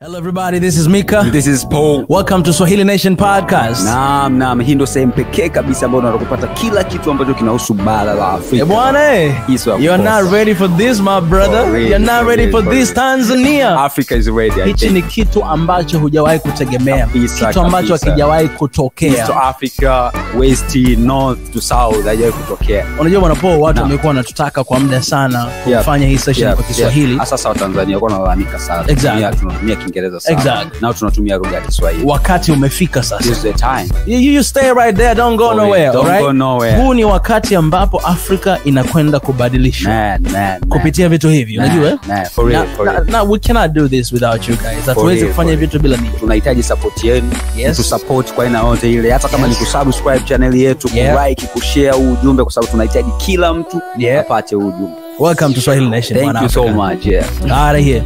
Hello everybody, this is Mika. This is Paul. Welcome to Swahili Nation Podcast. Naam, hii ndo sehemu pekee kabisa ambayo unapata kila kitu ambacho kinahusu bara la Afrika. Bwana, you're not ready for this, my brother. You're not ready for this, Tanzania. Africa is ready. Hichi ni kitu ambacho hujawahi kutegemea. Kitu ambacho hakijawahi kutokea. East Africa, West, North to South hajawahi kutokea. Unajua bwana Paul, watu wamekuwa wanatutaka kwa muda sana kufanya hii session kwa Kiswahili. Hasa wa Tanzania wako wanalalamika sana. Tunatumia Kiingereza sana. Exactly. Nao tunatumia lugha ya Kiswahili. Wakati umefika sasa. This is the time. You stay right there, don't go nowhere, don't right? Go nowhere. Huu ni wakati ambapo Afrika inakwenda kubadilisha. Kupitia vitu hivi, unajua? For real. Now we cannot do this without you guys. Hatuwezi kufanya vitu bila ninyi. Tunahitaji support yenu. Tu support kwa aina yote ile. Hata kama ni kusubscribe channel yetu, ku-like, ku-share ujumbe, kwa sababu tunahitaji kila mtu apate ujumbe. Welcome to Swahili Nation. Thank you so much. Out of here.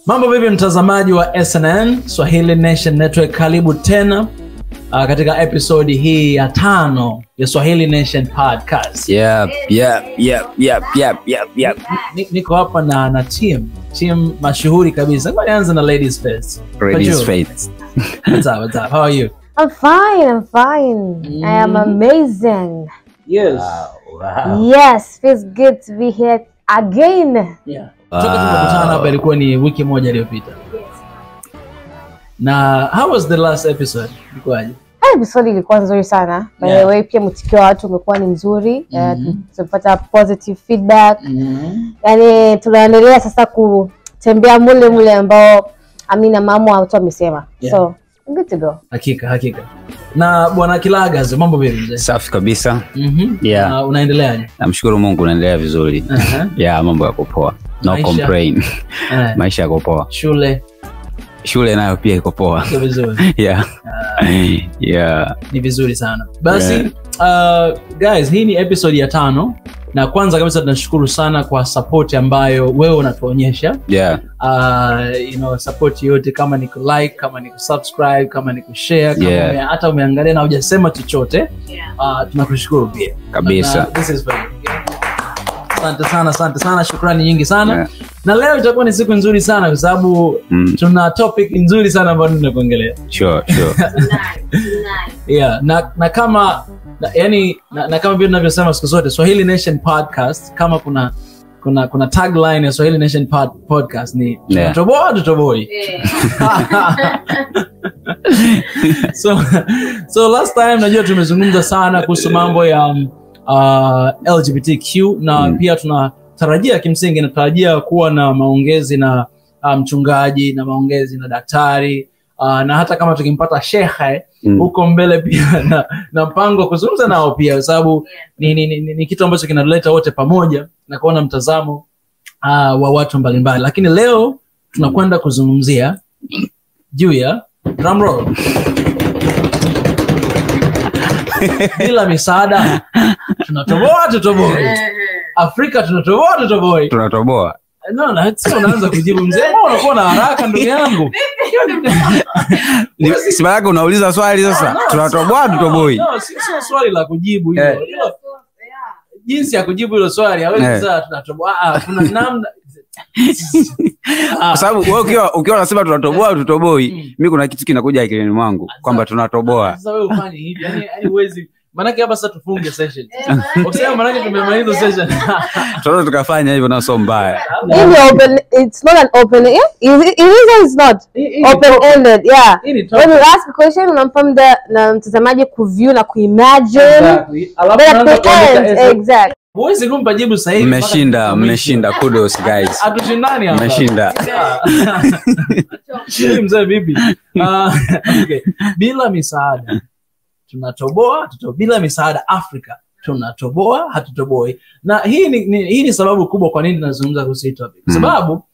Mambo vipi mtazamaji wa SNN Swahili Nation Network, karibu tena katika episode hii ya 5 ya Swahili Nation Podcast. Niko hapa na team mashuhuri kabisa. Ngoja nianze na ladies first. Ladies first. What's up? How are you? I'm fine. I am amazing. Yes. Wow. Yes, feels good to be here again. Yeah. Tukakutana hapa ilikuwa ni wiki moja iliyopita. Na how was the last episode? Ilikuwaje? Episode ilikuwa nzuri sana. By the way, pia mtikio wa watu umekuwa ni mzuri. Tumepata positive feedback. Yaani tunaendelea sasa kutembea mule ambao Amina mama watu wamesema. So, good to go. Hakika. Na bwana Kilagazo, mambo vipi mzee? Safi kabisa. Unaendeleaje? Namshukuru Mungu naendelea vizuri. Mambo yako poa. No complain. Maisha yako poa. Shule nayo pia iko poa. Iko vizuri. Ni vizuri sana. Basi guys, hii ni episode ya 5 na kwanza kabisa tunashukuru sana kwa support ambayo wewe unatuonyesha. Support yote, kama ni like, kama ni subscribe, kama ni share, kama hata umeangalia na hujasema chochote. Tunakushukuru pia. Kabisa. This is very Asante sana, shukrani nyingi sana. Na leo itakuwa ni siku nzuri sana kwa sababu tuna topic nzuri sana ambayo tunakuongelea. Sure. Na kama kama vile tunavyosema siku zote, Swahili Nation Podcast, kama kuna tagline ya Swahili Nation Podcast ni Tunatoboa Hatutoboi. So last time najua tumezungumza sana kuhusu mambo ya LGBTQ na pia tunatarajia natarajia kuwa na maongezi na mchungaji na maongezi na daktari na hata kama tukimpata shekhe huko mbele pia na mpango kuzungumza nao pia, kwa sababu ni kitu ambacho kinaleta wote pamoja na kuona mtazamo wa watu mbalimbali. Lakini leo tunakwenda kuzungumzia juu ya drum roll. Bila misaada tunatoboa hatutoboi. Afrika tunatoboa hatutoboi. Tunatoboa. No, sio unaanza kujibu mzee. Unakuwa na haraka ndugu yangu. Sima yako unauliza swali sasa. Tunatoboa hatutoboi. No, sio swali la kujibu hilo. Jinsi ya kujibu hilo swali hawezi sasa tunatoboa. Kuna namna. Kwa sababu wewe ukiwa unasema tunatoboa hatutoboi, mimi kuna kitu kinakuja akilini mwangu kwamba tunatoboa. Sasa wewe ufanye hivi, yani huwezi. Manake hapa sasa tufunge session. Ukisema manake tumemaliza session. Tunaweza tukafanya hivyo na sio mbaya. It's not an open, it is it's not open ended. When you ask a question unamfahamu na mtazamaji kuview na kuimagine. Exactly. Huwezi kumpa jibu sahihi. Mmeshinda. Kudos guys. Hatushindani hapa. Mmeshinda. Mzee bibi. Okay. Bila misaada tunatoboa bila misaada Afrika tunatoboa hatutoboi. Na hii ni sababu kubwa kwa nini tunazungumza kuhusu hii topic. Sababu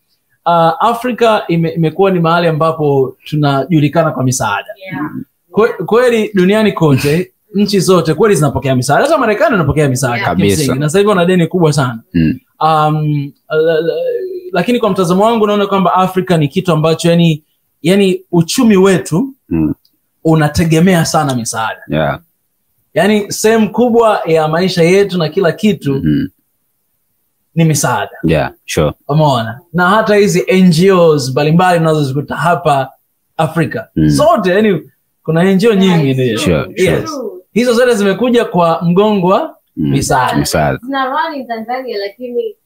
Afrika imekuwa ni mahali ambapo tunajulikana kwa misaada. Kweli duniani kote nchi zote kweli zinapokea misaada. Hata Marekani inapokea misaada kabisa. Na sasa hivi wana deni kubwa sana. Lakini kwa mtazamo wangu naona kwamba Afrika ni kitu ambacho yani uchumi wetu unategemea sana misaada. Yeah. Yani sehemu kubwa ya maisha yetu na kila kitu ni misaada. Yeah, sure. Umeona? Na hata hizi NGOs mbalimbali unazozikuta hapa Afrika. Zote yani kuna NGO nyingi ndio. Sure. Yes. Hizo zote zimekuja kwa mgongo wa misaada. Zina run in Tanzania lakini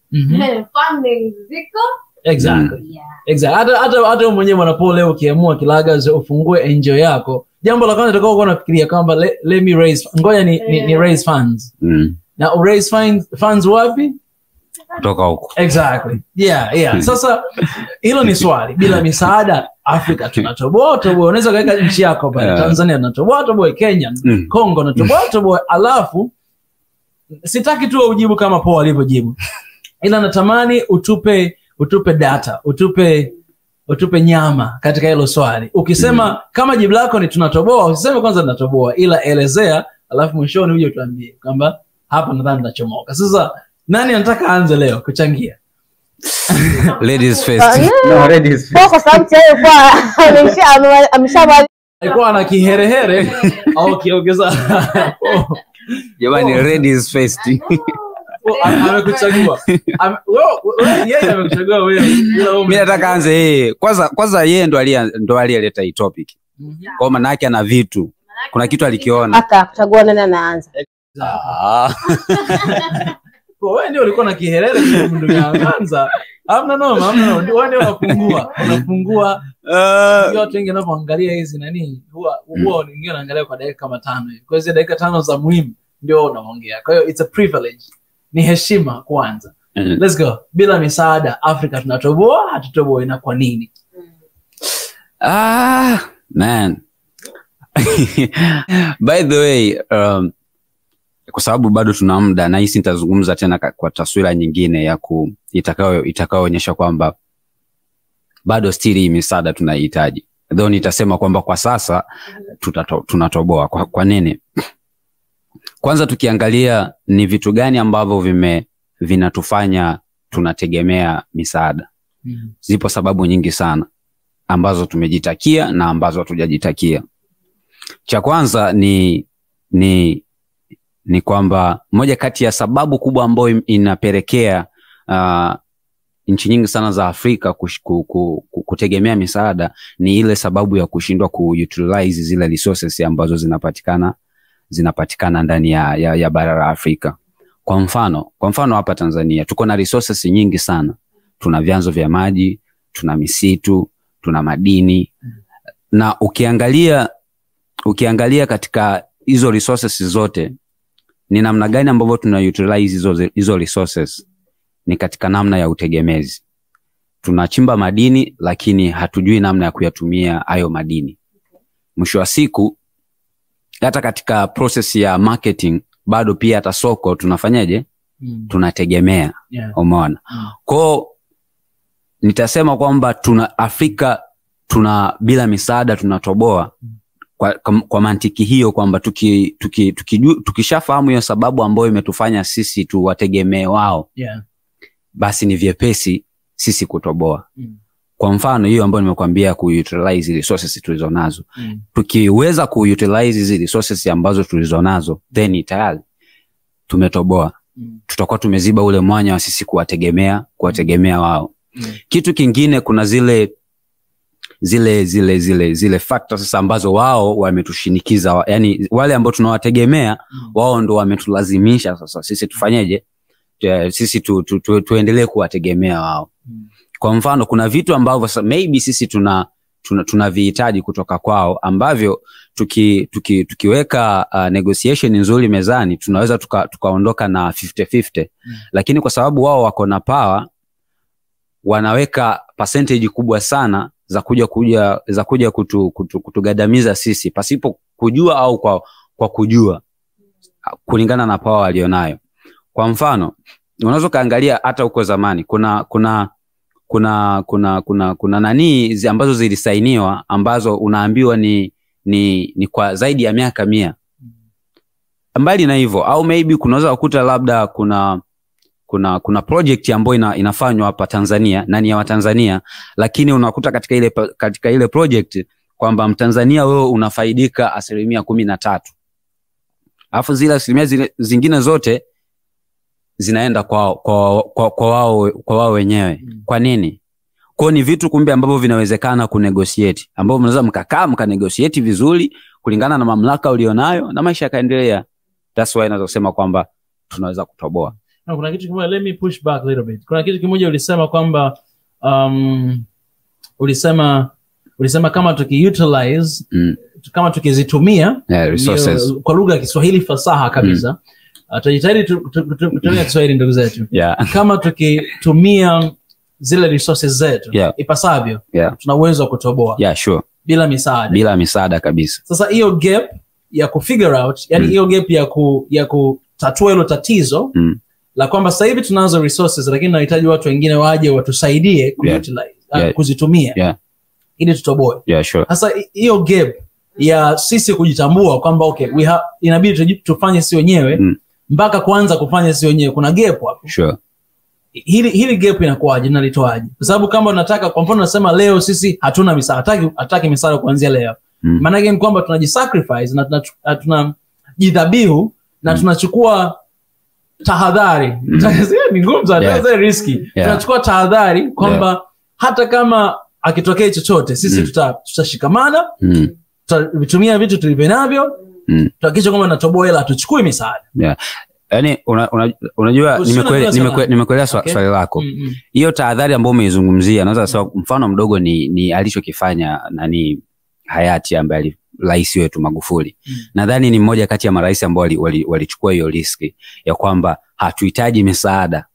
funding ziko. Exactly. Exactly. Hata mwenyewe mwanapole leo ukiamua kilaga ufungue NGO yako, jambo la kwanza utakao kuwa unafikiria kwamba let me raise, ngoja ni raise funds. Na raise funds wapi? Kutoka huko. Exactly. Yeah. Sasa hilo ni swali. Bila misaada Afrika tunatoboa. Unaweza kaweka nchi yako pale. Tanzania tunatoboa, Kenya, Kongo tunatoboa, alafu sitaki tu ujibu kama Paul alivyojibu. Ila natamani utupe data, utupe nyama katika hilo swali. Ukisema kama jibu lako ni tunatoboa, usiseme kwanza tunatoboa, ila elezea, alafu mwishoni uje utuambie kwamba hapa nadhani tunachomoka. Sasa nani anataka aanze leo kuchangia? Ladies first. No, ladies first. Kwa sababu yeye ameshamaliza. Alikuwa ana kiherehere au kiongeza. Jamani, ladies first. Amekuchagua. Yeye amekuchagua wewe. Mimi nataka aanze yeye. Kwanza yeye ndo aliyeleta hii topic. Kwa maana yake ana vitu. Kuna kitu alikiona. Hata kuchagua nani anaanza. Kwa wewe ndio ulikuwa na kiherere ndio unaanza. Hamna noma. Wewe ndio unafungua. Watu wengi wanapoangalia hizi nani huwa wengine wanaangalia kwa dakika kama 5 hivi. Kwa hiyo dakika 5 za muhimu ndio unaongea. Kwa hiyo it's a privilege. Ni heshima kwanza. Let's go. Bila misaada Afrika tunatoboa, hatutoboi na kwa nini? Man. By the way, kwa sababu bado tuna muda na hisi nitazungumza tena kwa taswira nyingine ya itakayoonyesha kwamba bado stili misaada tunahitaji. Though nitasema kwamba kwa sasa tunatoboa. Kwa nini? Kwanza tukiangalia ni vitu gani ambavyo vinatufanya tunategemea misaada. Zipo sababu nyingi sana ambazo tumejitakia na ambazo hatujajitakia. Cha kwanza ni kwamba moja kati ya sababu kubwa ambayo inapelekea nchi nyingi sana za Afrika kutegemea misaada ni ile sababu ya kushindwa kuutilize zile resources ambazo zinapatikana ndani ya bara la Afrika. Kwa mfano hapa Tanzania tuko na resources nyingi sana. Tuna vyanzo vya maji, tuna misitu, tuna madini. Na ukiangalia katika hizo resources zote ni namna gani ambavyo tunautilize hizo resources ni katika namna ya utegemezi. Tunachimba madini lakini hatujui namna ya kuyatumia hayo madini. Mwisho wa siku hata katika process ya marketing bado pia hata soko tunafanyaje? Tunategemea. Umeona? Kwa nitasema kwamba Afrika bila misaada tunatoboa kwa mantiki hiyo kwamba tukishafahamu hiyo sababu ambayo imetufanya sisi tuwategemee wao. Basi ni vyepesi sisi kutoboa. Kwa mfano hiyo ambayo nimekuambia kuutilize resources tulizonazo. Tukiweza kuutilize hizo resources ambazo tulizonazo then tayari tumetoboa. Tutakuwa tumeziba ule mwanya wa sisi kuwategemea wao. Kitu kingine kuna zile factors ambazo wao wametushinikiza, yani wale ambao tunawategemea wao ndo wametulazimisha sasa sisi tufanyeje? Sisi tuendelee kuwategemea wao. Kwa mfano kuna vitu ambavyo maybe sisi tunavihitaji kutoka kwao ambavyo tukiweka negotiation nzuri mezani tunaweza tukaondoka na 50-50. Lakini kwa sababu wao wako na power wanaweka percentage kubwa sana za kuja kutugandamiza sisi pasipo kujua au kwa kujua kulingana na power walionayo. Kwa mfano unaweza kaangalia hata huko zamani kuna nani ambazo zilisainiwa ambazo unaambiwa ni kwa zaidi ya miaka 100. Mbali na hivyo au maybe kunaweza kukuta labda kuna project ambayo inafanywa hapa Tanzania na ni ya Watanzania, lakini unakuta katika ile project kwamba Mtanzania wewe unafaidika 13%. Alafu zile asilimia zingine zote zinaenda kwa wao wenyewe. Kwa nini? Kwa ni vitu kumbe ambavyo vinawezekana kunegotiate, ambavyo mnaweza mkakaa mkanegotiate vizuri kulingana na mamlaka ulionayo na maisha yakaendelea. That's why nazosema kwamba tunaweza kutoboa. Na kuna kitu kimoja, let me push back a little bit. Kuna kitu kimoja ulisema kwamba ulisema kama tukiutilize kama tukizitumia resources kwa lugha ya Kiswahili fasaha kabisa, tutajitahidi kutumia Kiswahili ndugu zetu. Kama tukitumia zile resources zetu ipasavyo, tuna uwezo wa kutoboa. Sure. Bila misaada kabisa. Sasa hiyo gap ya kufigure out, yani hiyo gap ya kutatua hilo tatizo la kwamba sasa hivi tunazo resources lakini tunahitaji watu wengine waje watusaidie kuutilize, kuzitumia ili tutoboe. Sure. Sasa hiyo gap ya sisi kujitambua kwamba okay, inabidi tufanye si wenyewe mpaka kuanza kufanya si wenyewe, kuna gap hapo. Sure. Hili gap inakuwaje, nalitoaje? Kwa sababu kama unataka, kwa mfano nasema leo sisi hatuna misaada, hataki misaada kuanzia leo. Maana yake ni kwamba tunajisacrifice na tunajidhabihu na tunachukua tahadhari. Ni ngumu sana, it's risky. Tunachukua tahadhari kwamba hata kama akitokea chochote sisi tutashikamana, tutatumia vitu tulivyo navyo, tuhakikisha kwamba tunatoboa hela, tuchukue misaada. Yani unajua nimekuelewa swali lako. Hiyo tahadhari ambayo umeizungumzia, naweza kusema mfano mdogo ni alichokifanya hayati ambaye rais wetu Magufuli. Nadhani ni mmoja kati ya marais ambao walichukua hiyo riski ya kwamba hatuhitaji misaada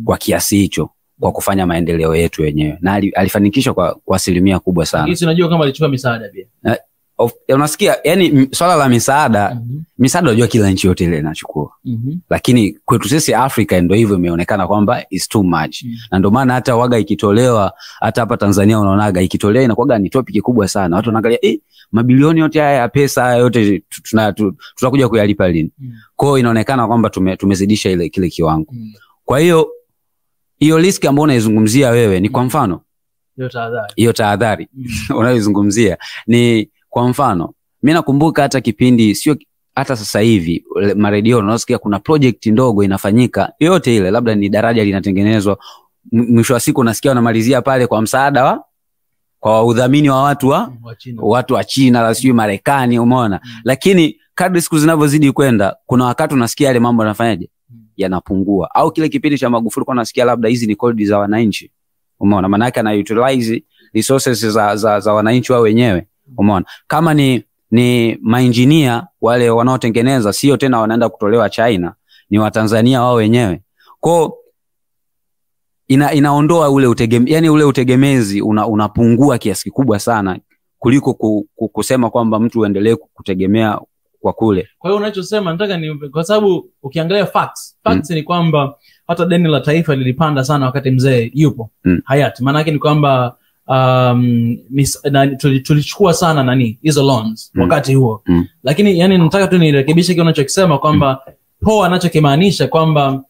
kwa kiasi hicho kwa kufanya maendeleo yetu wenyewe, na alifanikisha kwa asilimia kubwa sana. Hizi unajua kama alichukua misaada pia. Unasikia, yani swala la misaada, misaada unajua kila nchi yote ile inachukua. Lakini kwetu sisi Afrika ndio hivyo imeonekana kwamba is too much. Na ndio maana hata waga ikitolewa, hata hapa Tanzania unaonaga ikitolewa inakuwa ni topic kubwa sana. Watu wanaangalia mabilioni yote haya ya pesa haya yote tutakuja kuyalipa lini? Kwa hiyo inaonekana kwamba tumezidisha kile kiwango. Kwa hiyo risk ambayo unaizungumzia wewe ni kwa mfano hiyo tahadhari unaizungumzia ni kwa mfano, mimi nakumbuka hata kipindi, sio hata sasa hivi, maredio unasikia kuna project ndogo inafanyika yote ile, labda ni daraja linatengenezwa, mwisho wa siku unasikia wanamalizia pale kwa msaada kwa udhamini wa watu wa China la sio Marekani, umeona. Lakini kadri siku zinavyozidi kwenda, kuna wakati unasikia yale mambo yanafanyaje, yanapungua. Au kile kipindi cha Magufuli kwa unasikia labda hizi ni kodi za wananchi, umeona, maana yake ana utilize resources za wananchi wao wenyewe, umeona. Kama ni maengineer wale wanaotengeneza, sio tena wanaenda kutolewa China, ni Watanzania wao wenyewe. Kwa inaondoa ule yani ule utegemezi unapungua kiasi kikubwa sana kuliko kusema kwamba mtu uendelee kutegemea kwa kule. Kwa hiyo unachosema nataka ni kwa sababu ukiangalia facts ni kwamba hata deni la taifa lilipanda sana wakati mzee yupo hayati. Maana yake ni kwamba tulichukua sana hizo loans wakati huo. Lakini yani nataka tu nirekebishe kile unachokisema kwamba poa anachokimaanisha kwamba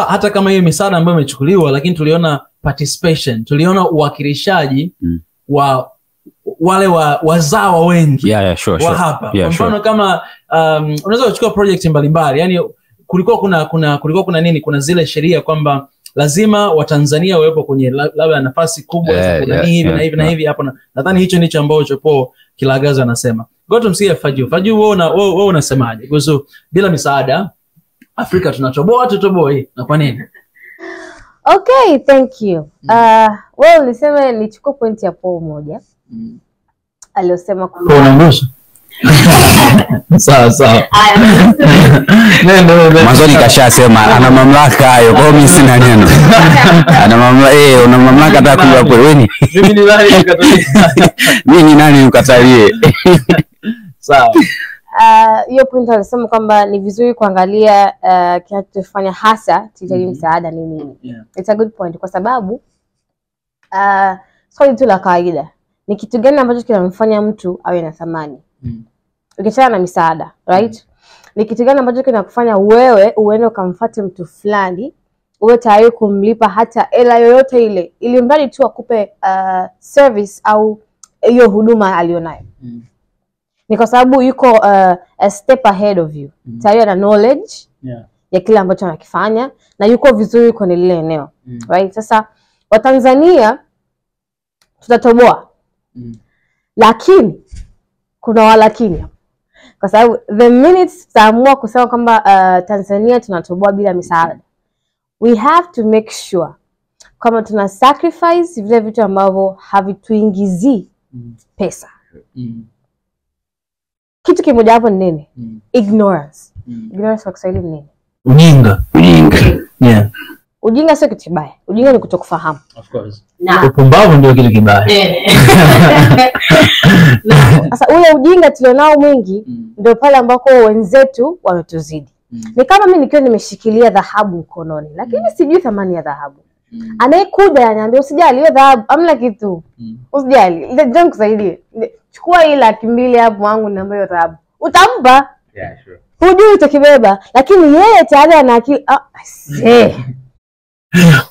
hata kama hiyo misaada ambayo imechukuliwa, lakini tuliona participation, tuliona uwakilishaji wa wale wazawa wengi sure. Hapa kwa mfano kama unaweza kuchukua project mbalimbali, yani kulikuwa kuna nini, kuna zile sheria kwamba lazima Watanzania wawepo kwenye labda nafasi kubwa kuna hivi na hivi na hivi hapo. Nadhani hicho ndicho ambacho po Kilagaza anasema. Goto msikie Faju wewe unasemaje kuhusu bila misaada Afrika tunatoboa tutoboi na kwa nini? Okay, thank you. Wewe ulisema nichukue point ya Paul moja. Aliyosema kwamba unaangusha. Sawa. Mwanzoni kashasema ana mamlaka hayo, kwa mimi sina neno. Ana mamlaka una mamlaka hata kuja kweweni. Mimi ni nani ukatalie? Sawa. Hiyo point alisema kwamba ni vizuri kuangalia kinachofanya hasa tuhitaji msaada ni nini. It's a good point kwa sababu swali tu la kawaida, ni kitu gani ambacho kinamfanya mtu awe na thamani? Ukiachana na misaada, right? Ni kitu gani ambacho kinakufanya wewe uende ukamfuate mtu fulani, uwe tayari kumlipa hata hela yoyote ile, ili mradi tu akupe service au hiyo huduma alionayo. Ni kwa sababu yuko a step ahead of you. Tayari ana knowledge ya kile ambacho anakifanya na yuko vizuri kwenye lile eneo. Right? Sasa Watanzania tutatoboa. Lakini kuna walakini. Kwa sababu the minute tutaamua kusema kwamba Tanzania tunatoboa bila misaada, we have to make sure kama tuna sacrifice vile vitu ambavyo havituingizi pesa. Kitu kimoja hapo ni nini? Ignorance. Ignorance kwa Kiswahili ni nini? Ujinga. Yeah. Ujinga sio kitu kibaya. Ujinga ni kutokufahamu. Of course. Upumbavu ndio kitu kibaya. Sasa ule ujinga tulionao mwingi ndio pale ambako wenzetu wametuzidi. Ni kama mimi nikiwa nimeshikilia dhahabu mkononi, lakini sijui thamani ya dhahabu. Anayekuja ananiambia usijali hiyo dhahabu, amna kitu. Usijali. Ndio nikusaidie. Chukua hii 200,000 hapo wangu niambie hiyo dhahabu. Utampa? Yeah, sure. Hujui utakibeba, lakini yeye tayari ana akili.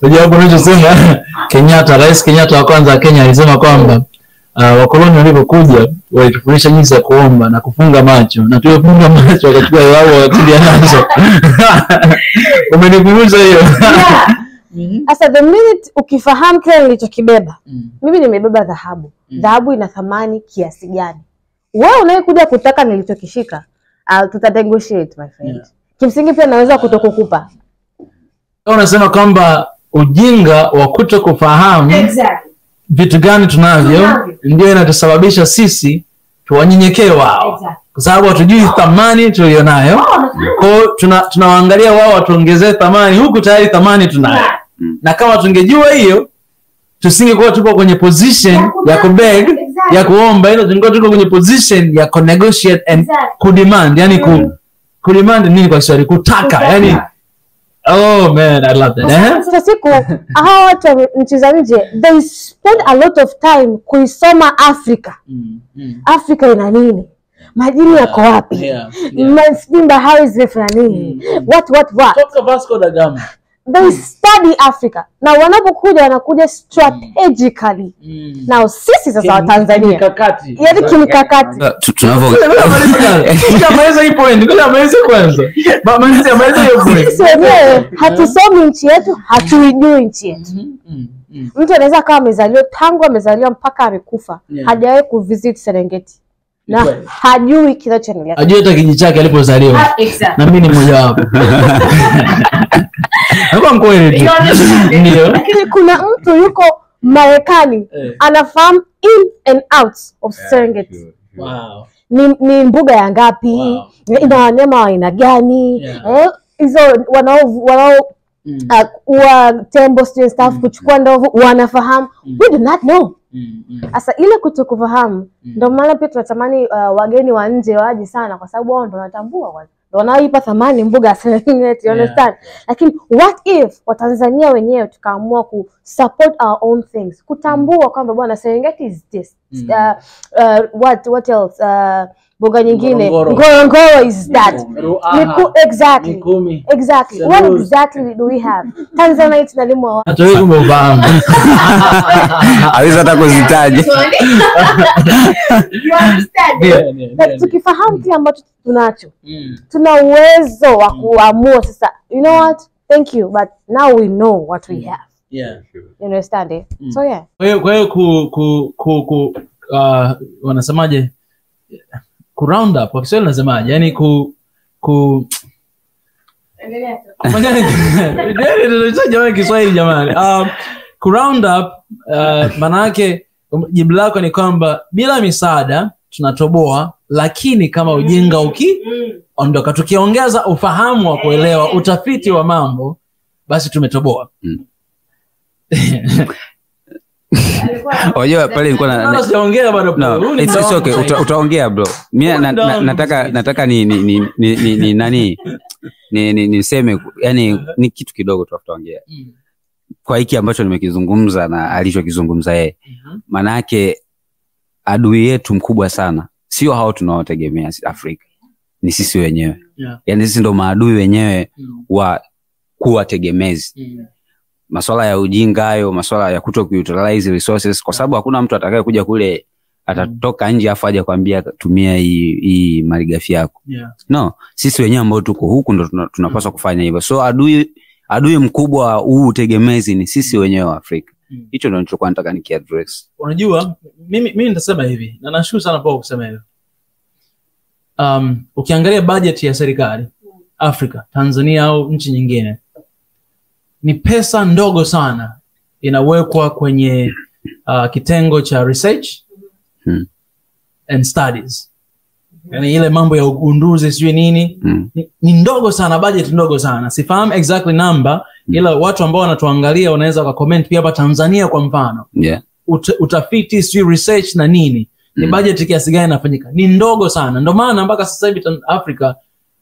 Unajua hapo unachosema Kenyatta, Rais Kenyatta wa kwanza wa Kenya alisema kwamba wakoloni walipokuja walitufundisha jinsi ya kuomba na kufunga macho, na tulipofunga macho wakachukua wao wakija nazo. Umenikumbusha hiyo. Sasa the minute ukifahamu kile nilichokibeba, mimi nimebeba dhahabu. Dhahabu ina thamani kiasi gani? Wewe unayekuja kutaka nilichokishika, tutanegotiate my friend. Kimsingi pia naweza kutokukupa. Unasema kwamba ujinga wa kutokufahamu vitu gani tunavyo ndio inatusababisha sisi tuwanyenyekee wao. Kwa sababu hatujui thamani tulionayo. Kwa hiyo tunawaangalia wao watuongezee thamani huku tayari thamani tunayo. Na kama tungejua hiyo tusingekuwa tupo kwenye position ya kubeg, ya kuomba, ila tungekuwa tuko kwenye position ya negotiate and kudemand. Yani kudemand nini kwa Kiswahili? Kutaka. Yani oh man, I love that. Sasa siku hawa watu nchi za nje, they spend a lot of time kuisoma Africa. Africa ina nini? Majini yako wapi? Bahari zirefu na nini? What? Toka Vasco da Gama. They study Africa. Na wanapokuja wanakuja strategically. Now sisi sasa wa Tanzania. Kimikakati. Yaani kimikakati. Tunaweza hii point. Tunaweza kwanza. Maliza hiyo point. Sisi wenyewe hatusomi nchi yetu, hatuijui nchi yetu. Mtu anaweza kama amezaliwa mpaka amekufa, hajawahi kuvisit Serengeti. Na hajui kinachoendelea. Hajui hata kijiji chake alipozaliwa. Na mimi ni mmoja wapo. Hapo mkweli tu. Ndio. Lakini kuna mtu yuko Marekani anafahamu in and out of Serengeti. Wow. Ni mbuga ya ngapi? Ina wanyama wa aina gani? Hizo wanao tembo student staff kuchukua ndovu wanafahamu. We do not know. Asa ile kutokufahamu ndio maana pia tunatamani wageni wa nje waje sana, kwa sababu wao ndio wanatambua kwanza, ndio wanaipa thamani mbuga ya Serengeti, you understand? Lakini what if Watanzania wenyewe tukaamua ku support our own things, kutambua kwamba bwana Serengeti is this, what else, mbuga nyingine Ngorongoro is that. Exactly. What exactly do we have? Tanzania tunalimwa hata wewe umefahamu. Aweza hata kuzitaja. Tukifahamu kile ambacho tunacho, tuna uwezo wa kuamua sasa, you know what, thank you, but now we know what we have. Yeah, you understand it? So yeah. Kwa hiyo wanasemaje, ku round up kwa Kiswahili nasemaje, yani endelea tu Kiswahili jamani. Ku round up maana yake jibu lako ni kwamba bila misaada tunatoboa, lakini kama ujinga ondoka, tukiongeza ufahamu wa kuelewa utafiti wa mambo, basi tumetoboa. Ojo pale nilikuwa na sijaongea bado. No, it's okay, utaongea bro. Mimi nataka niseme, yani ni kitu kidogo tu tutaongea. Kwa hiki ambacho nimekizungumza na alichokizungumza yeye. Maana yake adui yetu mkubwa sana sio hao tunaotegemea Afrika, ni sisi wenyewe. Yani sisi ndo maadui wenyewe wa kuwa tegemezi. Masuala ya ujinga hayo, masuala ya kutokuutilize resources, kwa sababu hakuna mtu atakaye kuja kule atatoka nje afu aje kwambia tumia hii malighafi yako. No, sisi wenyewe ambao tuko huku ndo tunapaswa kufanya hivyo. So adui mkubwa huu utegemezi ni sisi wenyewe wa Afrika. Hicho ndio nilichokuwa nataka nikiaddress. Unajua mimi nitasema hivi, na nashukuru sana kwa kusema hivyo. Ukiangalia budget ya serikali Afrika, Tanzania au nchi nyingine, ni pesa ndogo sana inawekwa kwenye kitengo cha research and studies. Yani ile mambo ya ugunduzi sijui nini, ni ndogo sana, budget ndogo sana. Sifahamu exactly number, ila watu ambao wanatuangalia wanaweza wakacomment pia hapa Tanzania kwa mfano. Utafiti sijui research na nini, ni budget kiasi gani inafanyika? Ni ndogo sana. Ndio maana mpaka sasa hivi Afrika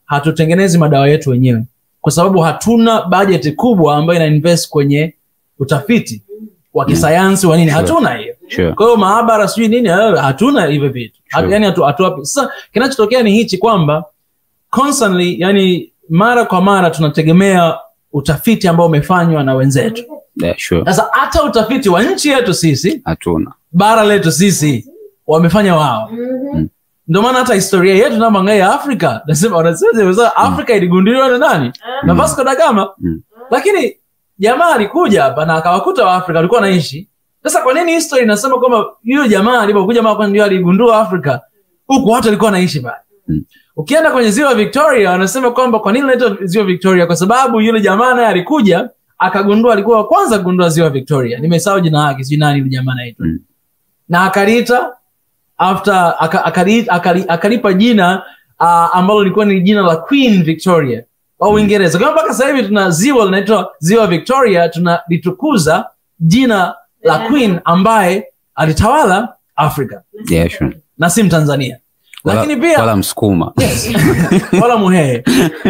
hatutengenezi madawa yetu wenyewe, kwa sababu hatuna budget kubwa ambayo ina invest kwenye utafiti wa kisayansi wa nini. Hatuna hiyo. Kwa hiyo maabara sijui nini, hatuna hivyo vitu. Yani hatuwapi. Sasa kinachotokea ni hichi kwamba constantly, yani mara kwa mara tunategemea utafiti ambao umefanywa na wenzetu. Sasa hata utafiti wa nchi yetu sisi hatuna. Bara letu sisi wamefanya wao. Ndio maana hata historia yetu na manga ya Afrika, nasema wanasema Afrika iligunduliwa na nani? Na Vasco da Gama. Lakini jamaa alikuja hapa na akawakuta wa Afrika walikuwa naishi. Sasa kwa nini history inasema kwamba yule jamaa alipokuja hapa ndio aligundua Afrika? Huko watu walikuwa naishi pale. Ukienda kwenye ziwa Victoria wanasema kwamba kwa nini inaitwa ziwa Victoria? Kwa sababu yule jamaa naye alikuja akagundua, alikuwa wa kwanza kugundua ziwa Victoria. Nimesahau jina lake, sijui nani yule jamaa anaitwa. Na akaliita after akalipa jina ambalo lilikuwa ni jina la Queen Victoria au Uingereza. Kama mpaka sasa hivi tuna ziwa linaitwa ziwa Victoria, tunalitukuza jina la Queen ambaye alitawala Afrika. Na si Mtanzania. Lakini pia wala Msukuma. Wala Muhehe.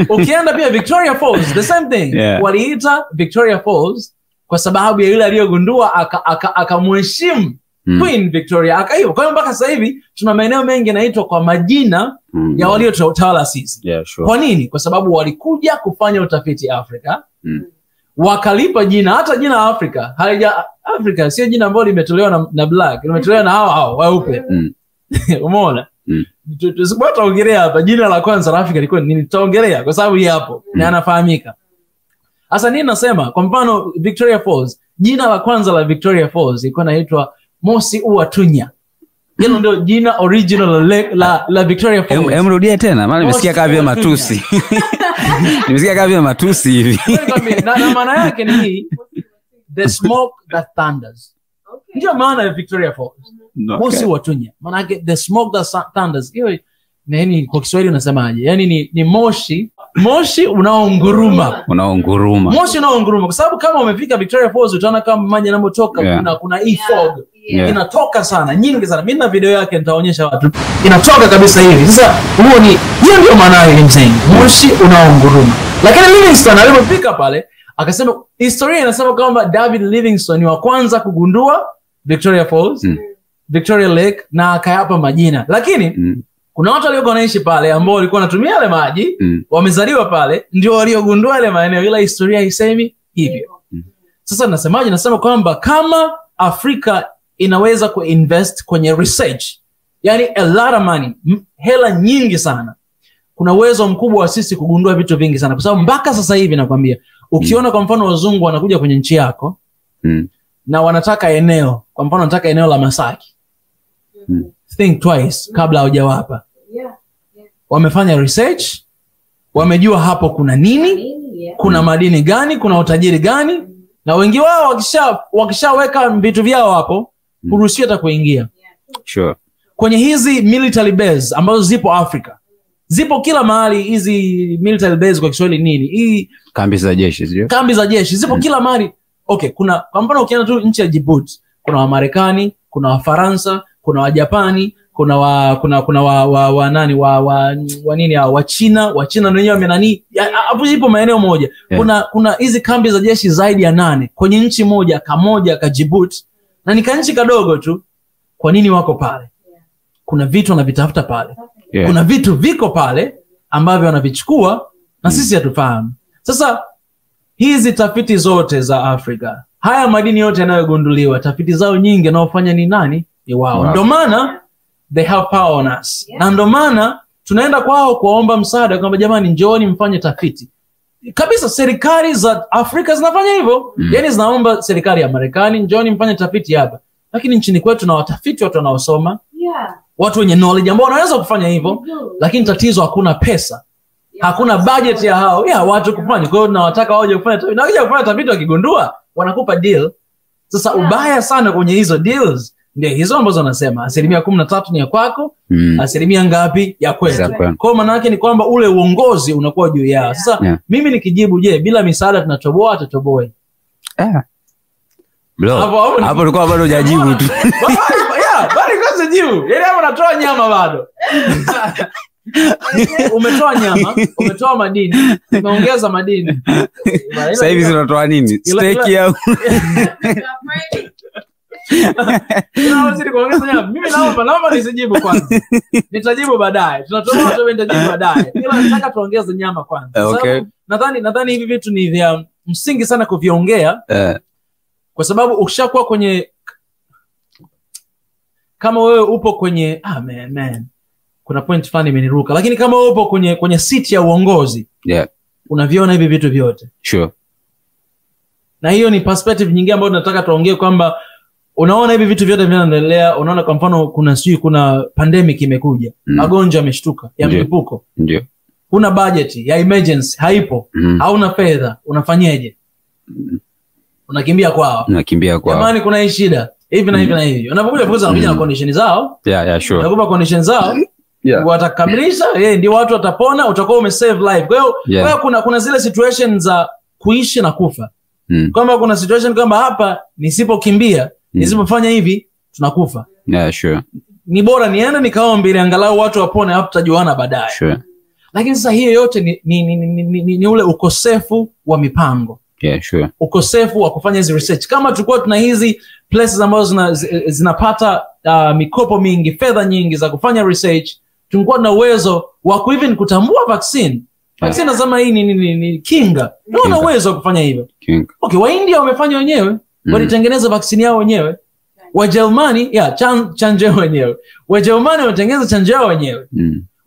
Ukienda pia Victoria Falls, the same thing. Waliita Victoria Falls kwa sababu ya yule aliyogundua akamheshimu Queen Victoria. Akaiyo. Kwa hiyo mpaka sasa hivi tuna maeneo mengi yanaitwa kwa majina ya waliotawala sisi. Kwa nini? Kwa sababu walikuja kufanya utafiti Afrika. Wakalipa jina, hata jina Afrika. Afrika sio jina ambalo limetolewa na black, limetolewa na hao weupe. Umeona? Tusipataongelea hapa jina la kwanza la Afrika liko nini, tutaongelea kwa sababu hii hapo na anafahamika. Sasa nini nasema? Kwa mfano Victoria Falls, jina la kwanza la Victoria Falls ilikuwa inaitwa Mosi Uatunya. Hilo ndio jina original la Victoria Falls. Emrudia tena, maana nimesikia kama vile matusi. Nimesikia kama vile matusi hivi. Na maana yake ni hii, the smoke that thunders. Ndio maana ya Victoria Falls. Mosi Uatunya. Maana yake the smoke that thunders. Hiyo nini kwa Kiswahili unasemaje? Yaani ni moshi unaonguruma. Moshi unaonguruma, kwa sababu kama umefika Victoria Falls utaona kama maji yanamotoka, kuna fog. Inatoka sana, nyingi sana. Mimi na video yake nitaonyesha watu. Inatoka kabisa hivi. Sasa hiyo ndio maana yake mzee. Moshi unaonguruma. Lakini Livingstone alipofika pale, akasema historia inasema kwamba David Livingstone ni wa kwanza kugundua Victoria Falls, Victoria Lake, na akayapa majina. Lakini kuna watu waliokuwa wanaishi pale ambao walikuwa wanatumia yale maji, wamezaliwa pale, ndio waliogundua yale maeneo, ila historia haisemi hivyo. Sasa nasemaje? Nasema kwamba kama Afrika inaweza kuinvest kwenye research, yani a lot of money, hela nyingi sana, kuna uwezo mkubwa wa sisi kugundua vitu vingi sana. Kwa sababu mpaka sasa hivi nakwambia, ukiona kwa mfano wazungu wanakuja kwenye nchi yako na wanataka eneo, kwa mfano wanataka eneo la Masaki, think twice kabla hujawapa. Wamefanya research, wamejua hapo kuna nini, kuna madini gani, kuna utajiri gani, na wengi wao wakishaweka vitu vyao hapo, huruhusiwa hata kuingia. Kwenye hizi military base ambazo zipo Afrika, zipo kila mahali hizi military base, kwa Kiswahili nini? Hii kambi za jeshi, sio? Kambi za jeshi zipo kila mahali. Okay, kuna kwa mfano ukienda tu nchi ya Djibouti, kuna wa Marekani, kuna wa Faransa, kuna wa Japani, kuna wa China wenyewe wamenani. Hapo ipo maeneo moja. Kuna hizi kambi za jeshi zaidi ya 8 kwenye nchi moja, ka Djibouti. Na ni kanchi kadogo tu. Kwa nini wako pale? Kuna vitu wanavitafuta pale. Kuna vitu viko pale ambavyo wanavichukua na sisi hatufahamu. Sasa hizi tafiti zote za Afrika, haya madini yote yanayogunduliwa, tafiti zao nyingi wanaofanya ni nani? Ni wao. Ndio maana they have power on us. Na ndio maana tunaenda kwao kuomba msaada kwamba jamani njooni mfanye tafiti. Kabisa serikali za Afrika zinafanya hivyo. Yani zinaomba serikali ya Marekani njooni mfanye tafiti hapa. Lakini nchini kwetu na watafiti watu wanaosoma. Watu wenye knowledge ambao wanaweza kufanya hivyo, lakini tatizo hakuna pesa. Hakuna budget ya hao watu kufanya. Kwa hiyo tunawataka waje kufanya tafiti. Na wakija kufanya tafiti wakigundua wanakupa deal. Sasa ubaya sana kwenye hizo deals ndio hizo ambazo wanasema 13% ni ya kwako, asilimia ngapi ya kwetu. Kwa maana yake ni kwamba ule uongozi unakuwa juu yao. Sasa mimi nikijibu je, bila misaada tunatoboa Hatutoboi? Bro, hapo ulikuwa bado hujajibu tu. Bali kwanza jibu. Yaani hapo natoa nyama bado. Umetoa nyama, umetoa madini, umeongeza madini. Sasa hivi zinatoa nini? Steak au? Unaweza kuongeza nyama. Mimi naomba nisijibu kwanza. Nitajibu baadaye. Tunatoa nitajibu baadaye. Ila nataka tuongeze nyama kwanza. Okay. Nadhani hivi vitu ni vya msingi sana kuviongea. Kwa sababu ukishakuwa kwenye kama wewe upo kwenye man. Kuna point fulani imeniruka. Lakini kama wewe upo kwenye seat ya uongozi, unaviona hivi vitu vyote. Sure. Na hiyo ni perspective nyingine ambayo tunataka tuongee kwamba unaona hivi vitu vyote vinaendelea, unaona kwa mfano kuna pandemic imekuja, magonjwa yameshtuka, ya mlipuko. Ndio. Una budget ya emergency haipo, hauna fedha, unafanyaje? Unakimbia kwao. Jamani kuna hii shida. Hivi na hivi na hivi. Unapokuja fursa unakuja na condition zao. Sure. Unakupa condition zao. Watakamilisha, ndio watu watapona, utakuwa umesave life. Kwa hiyo kuna zile situations za kuishi na kufa. Kama kuna situation kwamba hapa nisipokimbia, nisipofanya hivi tunakufa. Sure. Ni bora niende nikaombe ili angalau watu wapone, hapo tutajuana baadaye. Sure. Lakini sasa hiyo yote ni ule ukosefu wa mipango. Sure. Ukosefu wa kufanya hizi research. Kama tulikuwa tuna hizi places ambazo zinapata mikopo mingi, fedha nyingi za kufanya research, tungekuwa na uwezo wa even kutambua vaccine. Vaccine nasema hii ni kinga. Una uwezo wa kufanya hivyo. Okay, wa India wamefanya wenyewe, walitengeneza vaccine yao wenyewe. Wa Germany, chanjo yao wenyewe. Wa Germany wametengeneza chanjo yao wenyewe.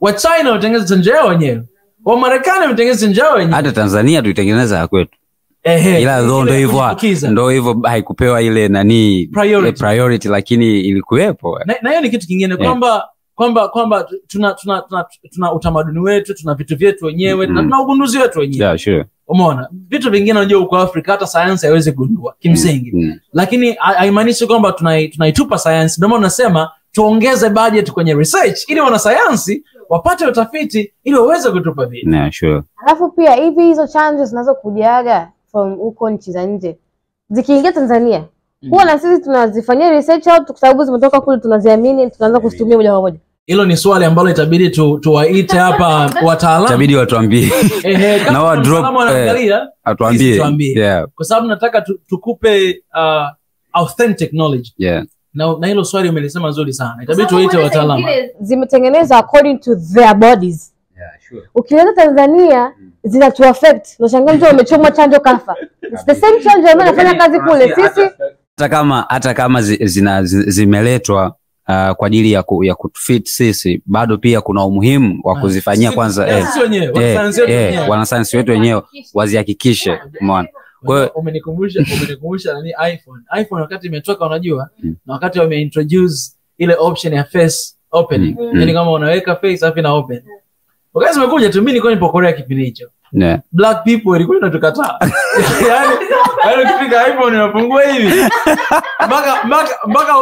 Wa China wametengeneza chanjo yao wenyewe. Wa Marekani wametengeneza chanjo yao wenyewe. Hata Tanzania tuitengeneza kwetu. Ila ndo hivyo haikupewa ile priority lakini ilikuwepo. Na hiyo ni kitu kingine kwamba tuna utamaduni wetu, tuna vitu vyetu wenyewe, tuna ugunduzi wetu wenyewe. Sure. Umeona? Vitu vingine unajua huko Afrika hata science haiwezi kugundua kimsingi. Lakini haimaanishi kwamba tunaitupa science. Ndio maana nasema tuongeze budget kwenye research ili wana science wapate utafiti ili waweze kutupa vitu. Sure. Alafu pia hivi hizo chanjo zinazokujaga from huko nchi za nje zikiingia Tanzania, huwa na sisi tunazifanyia research au kwa sababu zimetoka kule tunaziamini tunaanza kuzitumia moja kwa moja? Hilo ni swali ambalo itabidi tuwaite hapa wataalamu. Itabidi watuambie. Na wa drop atuambie. Kwa sababu nataka tukupe authentic knowledge. Na hilo swali umelisema nzuri sana. Itabidi tuwaite wataalamu. Zimetengenezwa according to their bodies. Sure. Ukileta Tanzania zinatu affect. Unashangaa mtu amechomwa chanjo kafa. It's the same chanjo ambayo inafanya kazi kule. Sisi hata kama zimeletwa kwa ajili ya kutufit sisi, bado pia kuna umuhimu wa kuzifanyia kwanza wanasayansi wetu wenyewe wazihakikishe. Umeona? Kwa hiyo umenikumbusha nani iPhone wakati imetoka unajua, na wakati wameintroduce ile option ya face opening. Yaani kama unaweka face afi na open. Wakati umekuja tu mimi nilikuwa nipo Korea kipindi hicho. Black people ilikuwa inatukataa. Yaani ukifika iPhone unafungua hivi.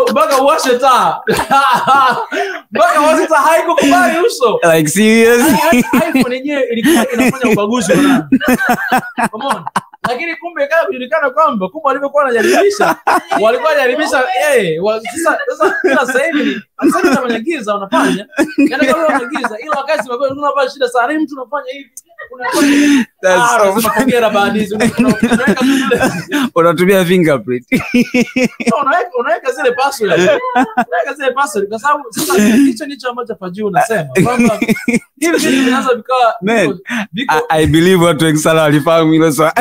Mpaka washe taa. Mpaka washe taa haikukubali uso. Like serious? iPhone yenyewe ilikuwa inafanya ubaguzi wa rangi. Umeona? Lakini kumbe kama kujulikana kwamba kumbe walivyokuwa wanajaribisha, walikuwa wanajaribisha sasa hivi unafanya giza unafanya. Yaani kama unagiza ila wakati unapata shida sana mtu unafanya hivi Unapokea baadhi unatumia fingerprint. Unaweka zile password. Unaweka zile password kwa sababu sasa hicho ndicho ambacho Faju unasema kwamba hivi vitu vinaanza vikawa I believe watu wengi sana walifahamu hilo swali.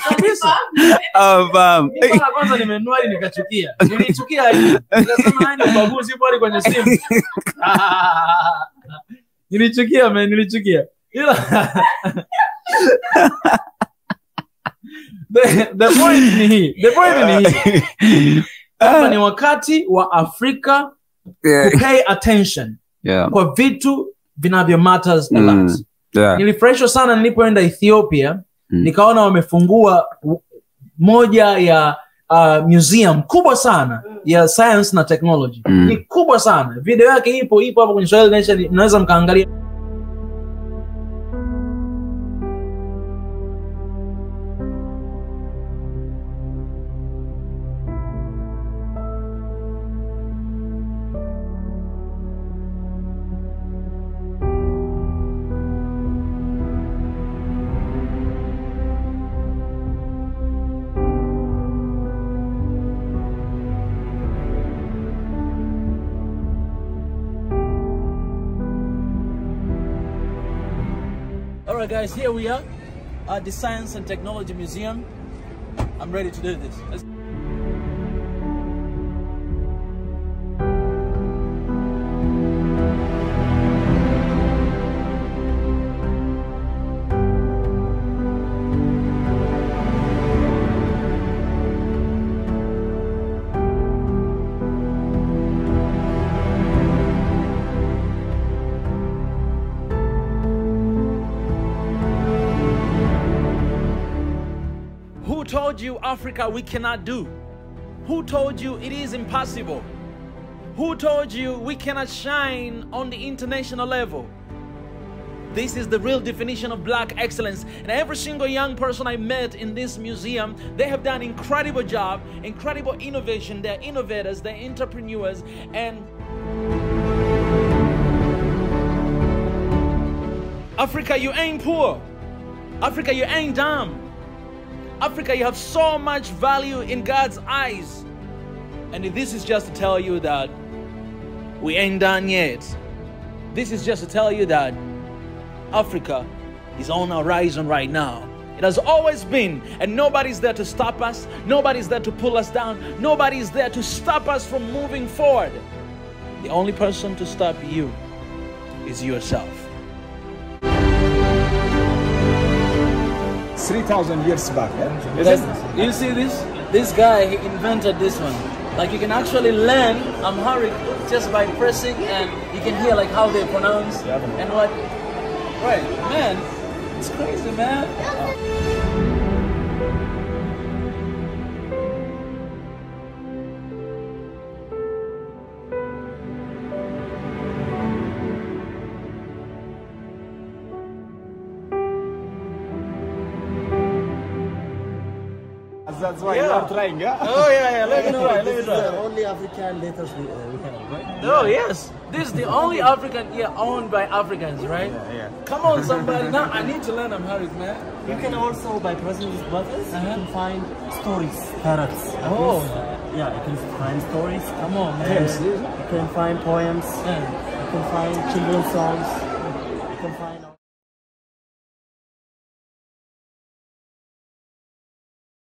Kabisa. Mimi kwanza nimenunua ili nikachukia. Nilichukia hivi. Nikasema nani ubaguzi yupo kwenye simu. Nilichukia man, nilichukia. The point ni hii. Ni wakati wa Afrika to pay attention kwa vitu vinavyo matters a lot. Nilifurahishwa sana nilipoenda Ethiopia, nikaona wamefungua moja ya museum kubwa sana ya science na technology. Ni kubwa sana. Video yake ipo hapo kwenye Swahili Nation, mnaweza mkaangalia. Alright guys, here we are at the Science and Technology Museum. I'm ready to do this. Who told you Africa we cannot do? Who told you it is impossible? Who told you we cannot shine on the international level? This is the real definition of black excellence. And every single young person I met in this museum, they have done an incredible job, incredible innovation. They're innovators, they're entrepreneurs, and Africa, you ain't poor. Africa, you ain't dumb. Africa, you have so much value in God's eyes. And this is just to tell you that we ain't done yet. This is just to tell you that Africa is on our horizon right now. It has always been, and nobody's there to stop us. Nobody's there to pull us down. Nobody's there to stop us from moving forward. The only person to stop you is yourself. 3,000 years back. You see this? This guy, he invented this one. Like you can actually learn Amharic just by pressing, and you can hear like how they pronounce and what. Right, man, it's crazy, man. That's why you are trying, yeah? Oh yeah, let me try. This is the only African letters we can have, right? Oh yes, this is the only African owned by Africans, right? Yeah. Come on, somebody. Now I need to learn Amharic, man. You can also, by pressing these buttons, you can find stories, parrots. Oh. Yeah, you can find stories. Come on, man. You can find poems. You can find children's songs. You can find